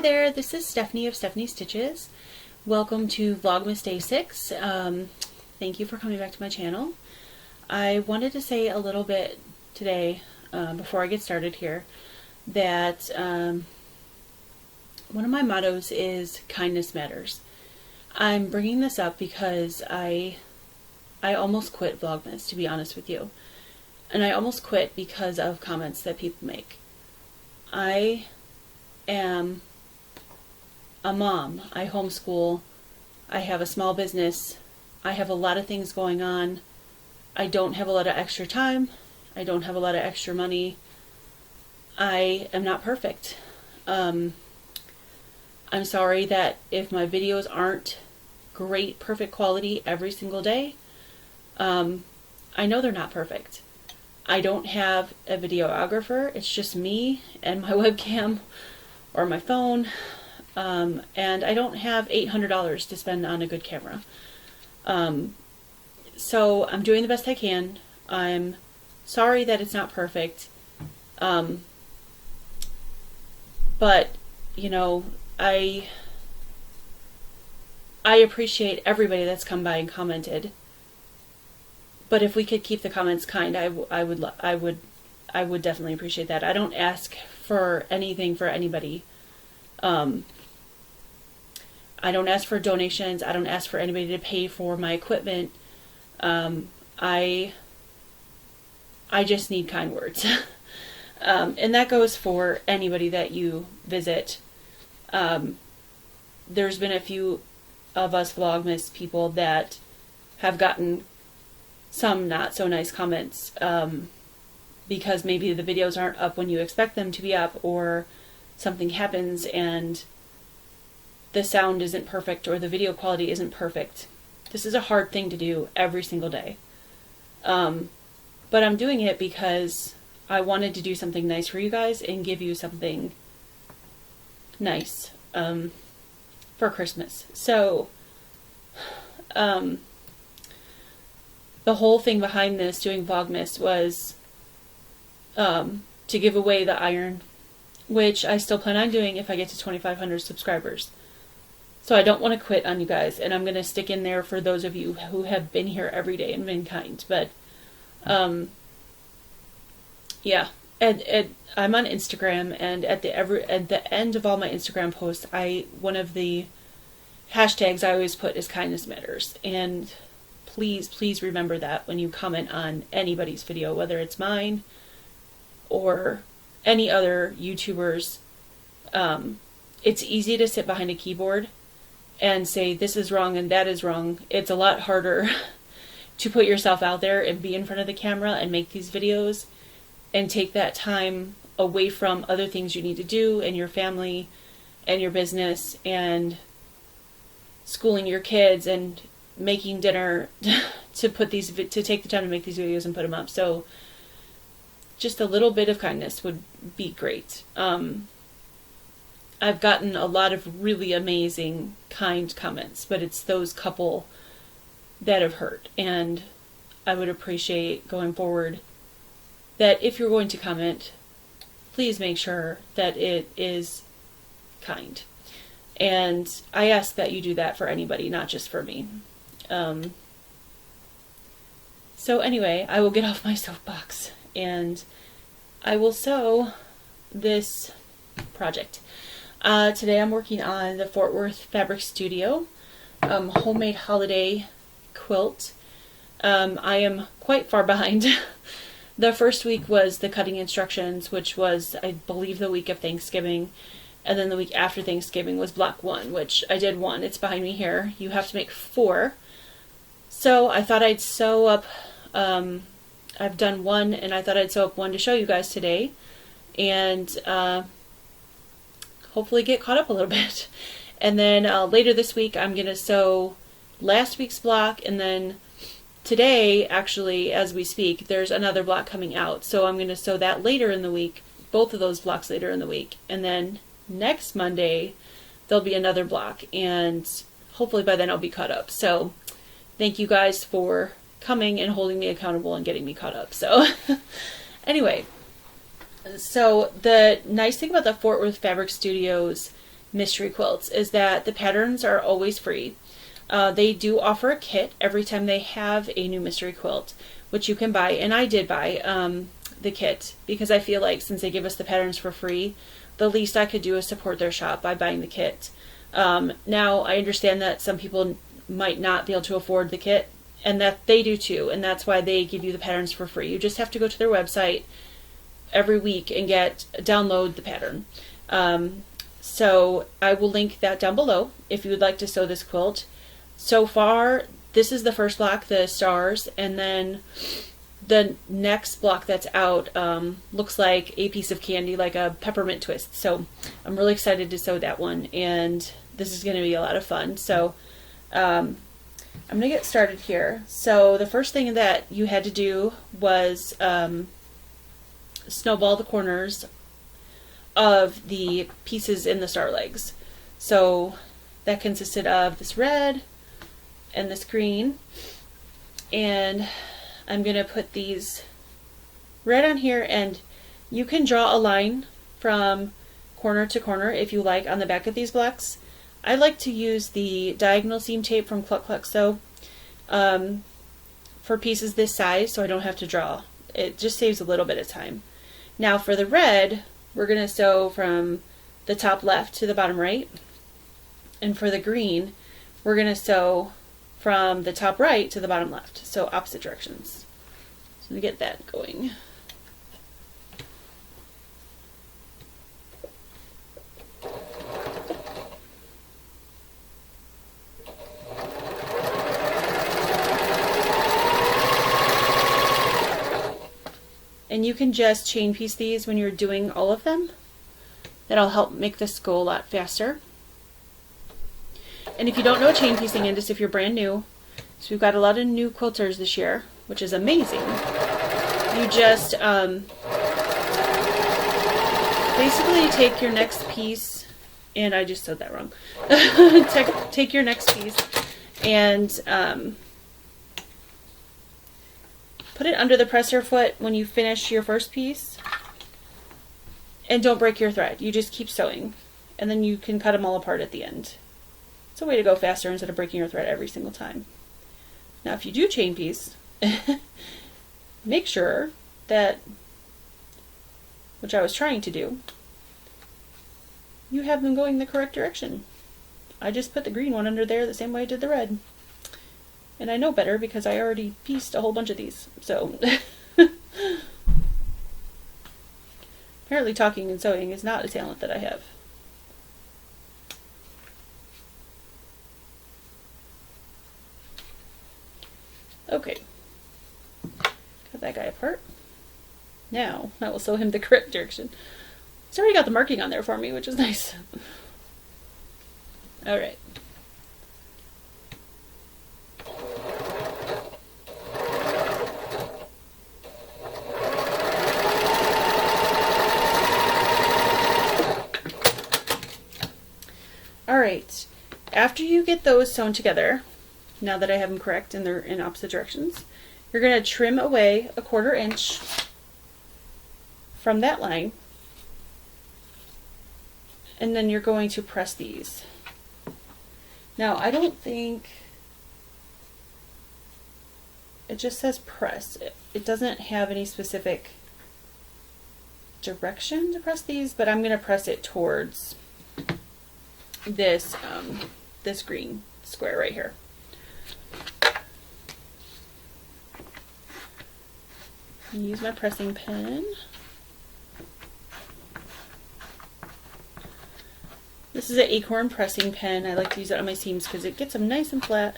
there, this is Stephanie of Stephanie Stitches. Welcome to Vlogmas Day 6. Thank you for coming back to my channel. I wanted to say a little bit today, before I get started here, that one of my mottos is kindness matters. I'm bringing this up because I almost quit Vlogmas, to be honest with you. And I almost quit because of comments that people make. I am a mom. I homeschool. I have a small business. I have a lot of things going on. I don't have a lot of extra time. I don't have a lot of extra money. I am not perfect. I'm sorry that if my videos aren't great, perfect quality every single day. I know they're not perfect. I don't have a videographer. It's just me and my webcam or my phone. And I don't have $800 to spend on a good camera. So I'm doing the best I can. I'm sorry that it's not perfect. But, you know, I appreciate everybody that's come by and commented. But if we could keep the comments kind, I would definitely appreciate that. I don't ask for anything for anybody. I don't ask for donations. I don't ask for anybody to pay for my equipment. I just need kind words. And that goes for anybody that you visit. There's been a few of us Vlogmas people that have gotten some not so nice comments, because maybe the videos aren't up when you expect them to be up, or something happens and the sound isn't perfect or the video quality isn't perfect. This is a hard thing to do every single day. But I'm doing it because I wanted to do something nice for you guys and give you something nice for Christmas. So the whole thing behind this, doing Vlogmas, was to give away the iron, which I still plan on doing if I get to 2,500 subscribers. So I don't want to quit on you guys, and I'm going to stick in there for those of you who have been here every day and been kind. But, yeah, and I'm on Instagram, and at the end of all my Instagram posts, one of the hashtags I always put is kindness matters. And please remember that when you comment on anybody's video, whether it's mine or any other YouTubers. It's easy to sit behind a keyboard and say this is wrong and that is wrong. It's a lot harder to put yourself out there and be in front of the camera and make these videos and take that time away from other things you need to do and your family and your business and schooling your kids and making dinner to take the time to make these videos and put them up. So just a little bit of kindness would be great. I've gotten a lot of really amazing, kind comments, but it's those couple that have hurt. And I would appreciate going forward that if you're going to comment, please make sure that it is kind. And I ask that you do that for anybody, not just for me. So anyway, I will get off my soapbox and I will sew this project. Today I'm working on the Fort Worth Fabric Studio homemade holiday quilt. I am quite far behind. The first week was the cutting instructions, which was, I believe, the week of Thanksgiving. And then the week after Thanksgiving was block 1, which I did 1. It's behind me here. You have to make 4. So I thought I'd sew up, I've done 1, and I thought I'd sew up 1 to show you guys today. And hopefully get caught up a little bit. And then later this week I'm going to sew last week's block, and then today, actually, as we speak, there's another block coming out. So I'm going to sew that later in the week, both of those blocks later in the week. And then next Monday, there'll be another block. And hopefully by then I'll be caught up. So thank you guys for coming and holding me accountable and getting me caught up. So anyway, so the nice thing about the Fort Worth Fabric Studios mystery quilts is that the patterns are always free. They do offer a kit every time they have a new mystery quilt, which you can buy, and I did buy the kit because I feel like since they give us the patterns for free, the least I could do is support their shop by buying the kit. Now, I understand that some people might not be able to afford the kit, and that they do too, and that's why they give you the patterns for free. You just have to go to their website every week and download the pattern. So I will link that down below if you would like to sew this quilt. So far, this is the first block, the stars, and then the next block that's out looks like a piece of candy, like a peppermint twist. So I'm really excited to sew that one, and this is going to be a lot of fun. So I'm going to get started here. So the first thing that you had to do was snowball the corners of the pieces in the star legs. So that consisted of this red and this green, and I'm going to put these red on here, and you can draw a line from corner to corner if you like on the back of these blocks. I like to use the diagonal seam tape from Cluck Cluck Sew for pieces this size, so I don't have to draw. It just saves a little bit of time. Now for the red, we're going to sew from the top left to the bottom right, and for the green, we're going to sew from the top right to the bottom left, so opposite directions. So we get that going. And you can just chain piece these when you're doing all of them. That'll help make this go a lot faster. And if you don't know what chain piecing is, if you're brand new, so we've got a lot of new quilters this year, which is amazing. You just basically take your next piece, and I just said that wrong. Take your next piece and put it under the presser foot when you finish your first piece, and don't break your thread. You just keep sewing, and then you can cut them all apart at the end. It's a way to go faster instead of breaking your thread every single time. Now if you do chain piece, make sure that, which I was trying to do, you have them going the correct direction. I just put the green one under there the same way I did the red. And I know better because I already pieced a whole bunch of these. So apparently talking and sewing is not a talent that I have. Okay, cut that guy apart. Now I will sew him the correct direction. It's already got the marking on there for me, which is nice. All right. All right. After you get those sewn together, now that I have them correct and they're in opposite directions, you're going to trim away 1/4 inch from that line, and then you're going to press these. Now I don't think, it just says press. It doesn't have any specific direction to press these, but I'm going to press it towards this this green square right here. Use my pressing pen. This is an acorn pressing pen. I like to use it on my seams because it gets them nice and flat.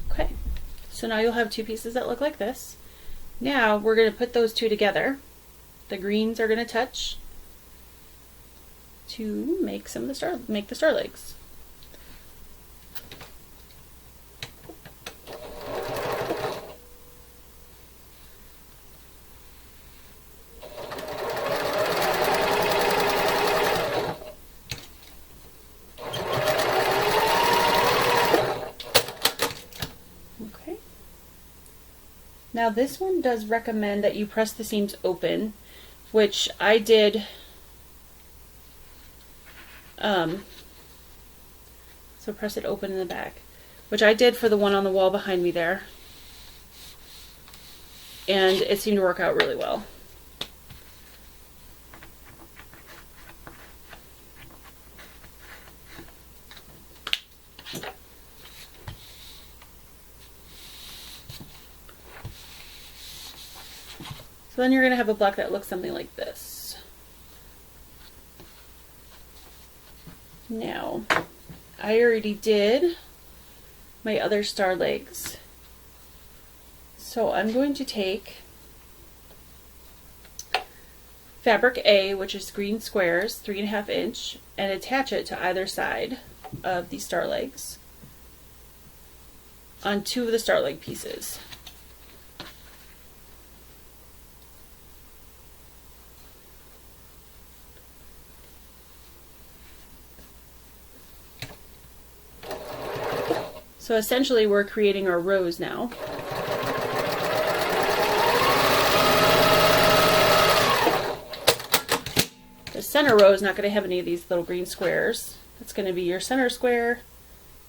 Okay, so now you'll have two pieces that look like this. Now we're going to put those two together. The greens are going to touch to make the star legs. Now this one does recommend that you press the seams open, which I did. So press it open in the back, which I did for the one on the wall behind me there. And it seemed to work out really well. So then you're going to have a block that looks something like this. Now, I already did my other star legs. So I'm going to take fabric A, which is green squares, 3.5 inch, and attach it to either side of the star legs on 2 of the star leg pieces. So essentially we're creating our rows now. The center row is not going to have any of these little green squares. It's going to be your center square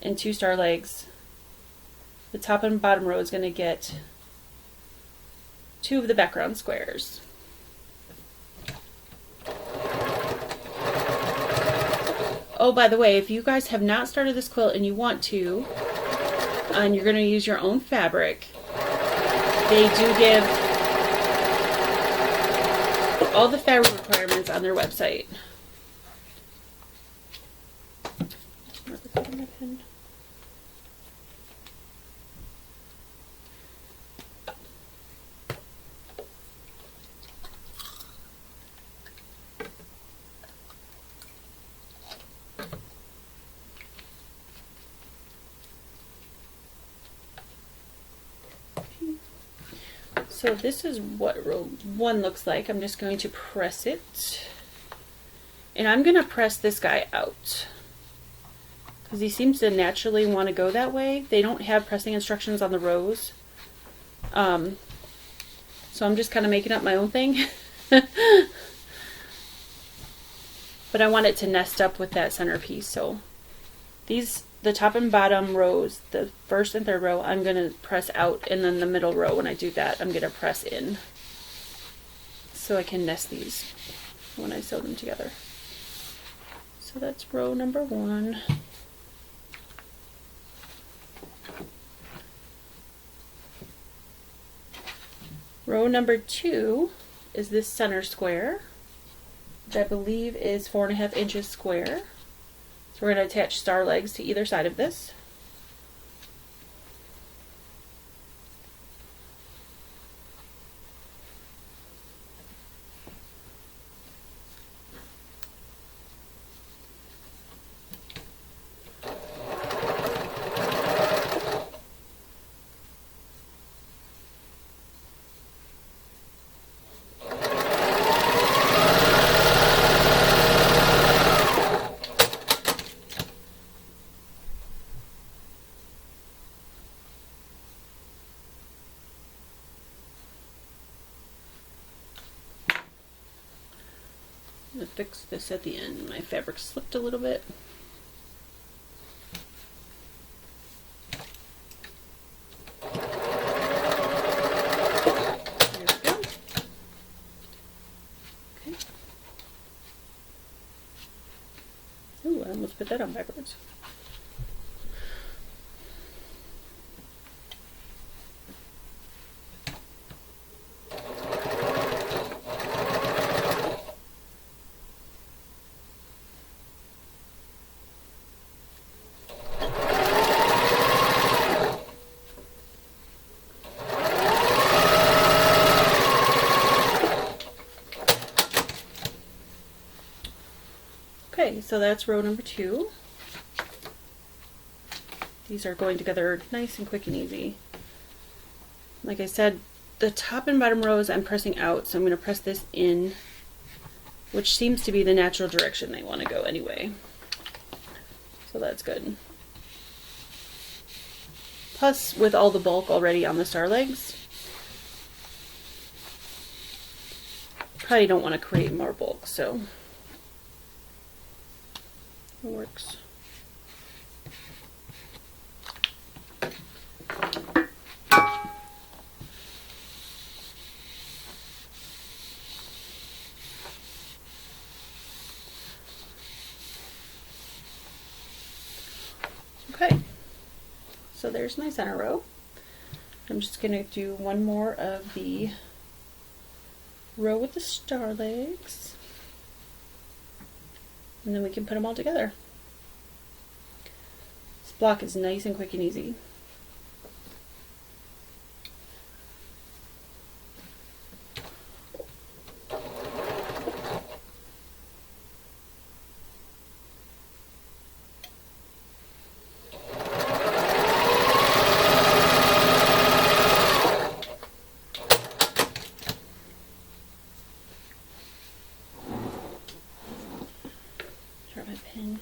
and 2 star legs. The top and bottom row is going to get 2 of the background squares. Oh, by the way, if you guys have not started this quilt and you want to, and you're going to use your own fabric, they do give all the fabric requirements on their website. So this is what row 1 looks like. I'm just going to press it. And I'm going to press this guy out, because he seems to naturally want to go that way. They don't have pressing instructions on the rows. So I'm just kind of making up my own thing. But I want it to nest up with that center piece. So the top and bottom rows, the first and third row, I'm going to press out, and then the middle row, when I do that, I'm going to press in so I can nest these when I sew them together. So that's row number 1. Row number 2 is this center square, which I believe is 4.5 inches square. So we're going to attach star legs to either side of this. I'm going to fix this at the end. My fabric slipped a little bit. There we go. Okay. Ooh, I almost put that on backwards. Okay, so that's row number 2. These are going together nice and quick and easy. Like I said, the top and bottom rows I'm pressing out, so I'm going to press this in, which seems to be the natural direction they want to go anyway. So that's good. Plus, with all the bulk already on the star legs, probably don't want to create more bulk, so it works. Okay, so there's my center row. I'm just going to do one more of the row with the star legs, and then we can put them all together. This block is nice and quick and easy. Drop my pen.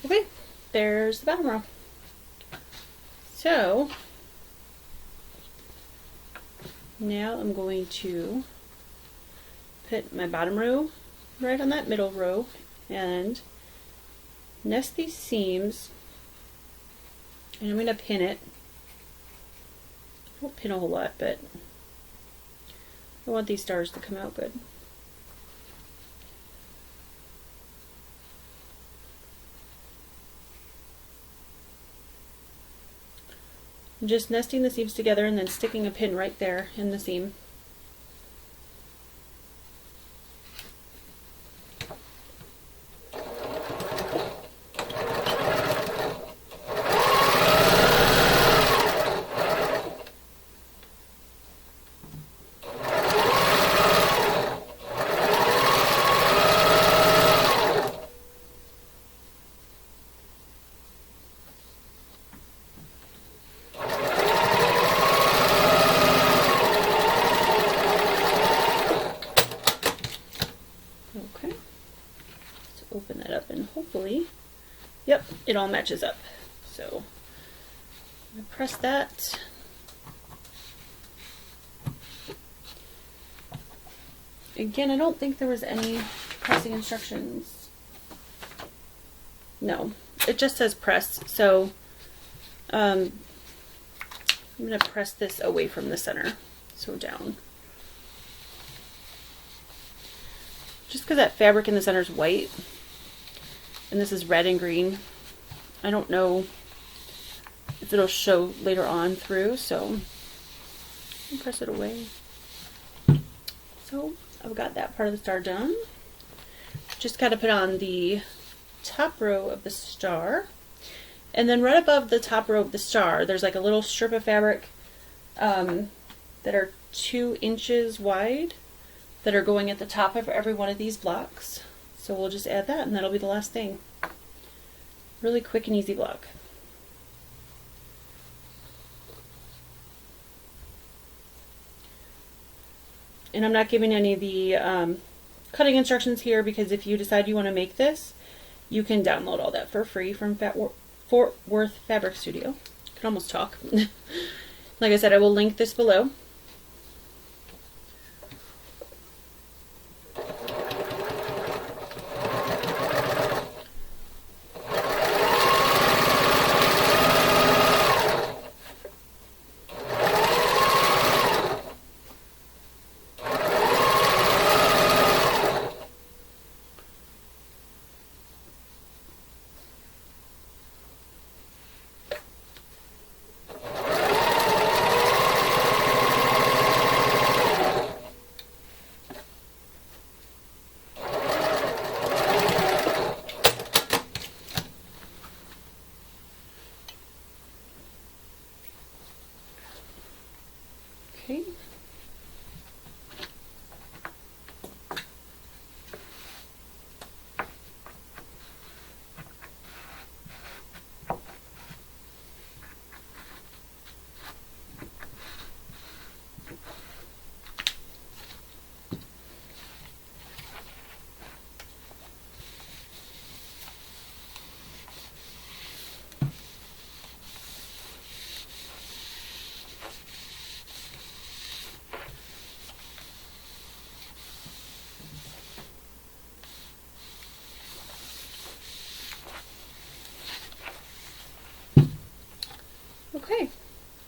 Okay, there's the bottom row. So now I'm going to put my bottom row right on that middle row and nest these seams, and I'm going to pin it. I won't pin a whole lot, but I want these stars to come out good. I'm just nesting the seams together and then sticking a pin right there in the seam. Open that up and hopefully, yep, it all matches up. So I'm going to press that. Again, I don't think there was any pressing instructions. No, it just says press. So I'm going to press this away from the center, so down. Just because that fabric in the center is white, and this is red and green, I don't know if it'll show later on through, so I'll press it away. So I've got that part of the star done. Just got to put on the top row of the star, and then right above the top row of the star there's like a little strip of fabric that are 2 inches wide that are going at the top of every one of these blocks. So we'll just add that and that'll be the last thing. Really quick and easy block. And I'm not giving any of the cutting instructions here because if you decide you want to make this, you can download all that for free from Fort Worth Fabric Studio. I can almost talk. Like I said, I will link this below.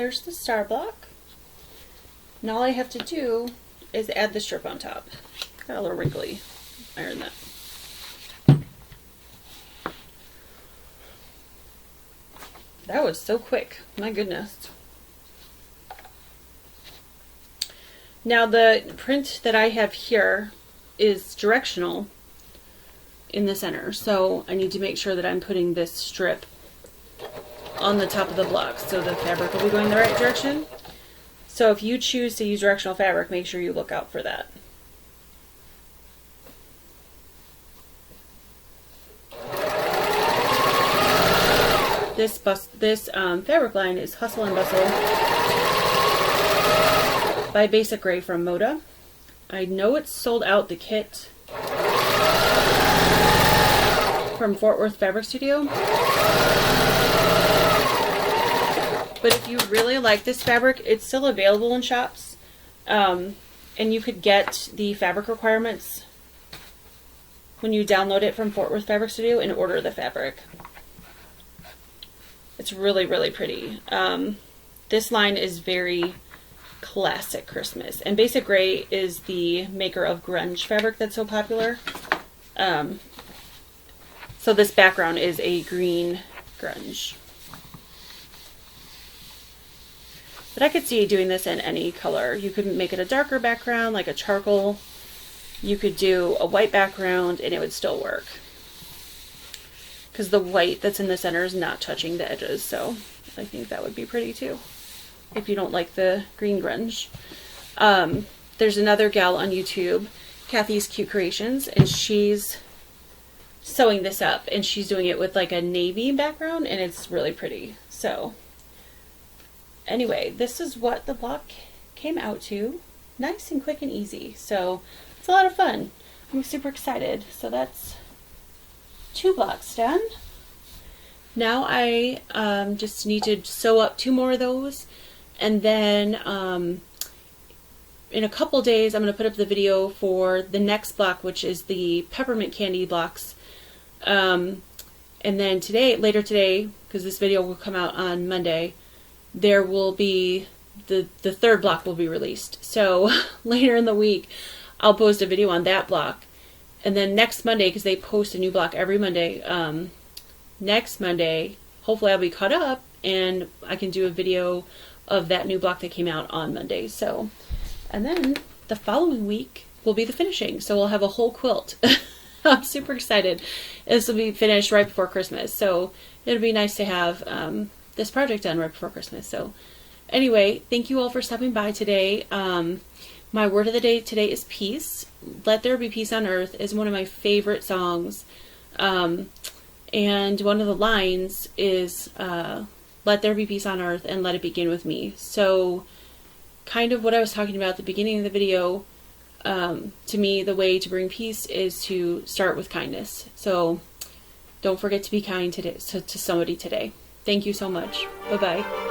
there's the star block. And all I have to do is add the strip on top. Got a little wrinkly. Iron that. That was so quick. My goodness. Now the print that I have here is directional in the center, so I need to make sure that I'm putting this strip on the top of the block so the fabric will be going the right direction. So if you choose to use directional fabric, make sure you look out for that. This fabric line is Hustle and Bustle by Basic Gray from Moda. I know it's sold out, the kit from Fort Worth Fabric Studio. But if you really like this fabric, it's still available in shops. And you could get the fabric requirements when you download it from Fort Worth Fabric Studio and order the fabric. It's really, really pretty. This line is very classic Christmas. And Basic Gray is the maker of grunge fabric that's so popular. So this background is a green grunge. But I could see doing this in any color. You could make it a darker background, like a charcoal. You could do a white background and it would still work. Because the white that's in the center is not touching the edges, so I think that would be pretty too, if you don't like the green grunge. There's another gal on YouTube, Kathy's Cute Creations, and she's sewing this up, and she's doing it with like a navy background, and it's really pretty. So anyway, this is what the block came out to. Nice and quick and easy. So it's a lot of fun. I'm super excited. So that's 2 blocks done. Now I just need to sew up 2 more of those, and then in a couple days I'm going to put up the video for the next block, which is the peppermint candy blocks. And then later today, because this video will come out on Monday, there will be the 3rd block will be released. So later in the week I'll post a video on that block. And then next Monday, because they post a new block every Monday, next Monday, hopefully I'll be caught up and I can do a video of that new block that came out on Monday. So, and then the following week will be the finishing. So we'll have a whole quilt. I'm super excited. This will be finished right before Christmas. So it'll be nice to have this project done right before Christmas. So anyway, thank you all for stopping by today. My word of the day today is peace. Let There Be Peace on Earth is one of my favorite songs. And one of the lines is, let there be peace on earth and let it begin with me. So kind of what I was talking about at the beginning of the video, to me, the way to bring peace is to start with kindness. So don't forget to be kind today, to somebody today. Thank you so much. Bye-bye.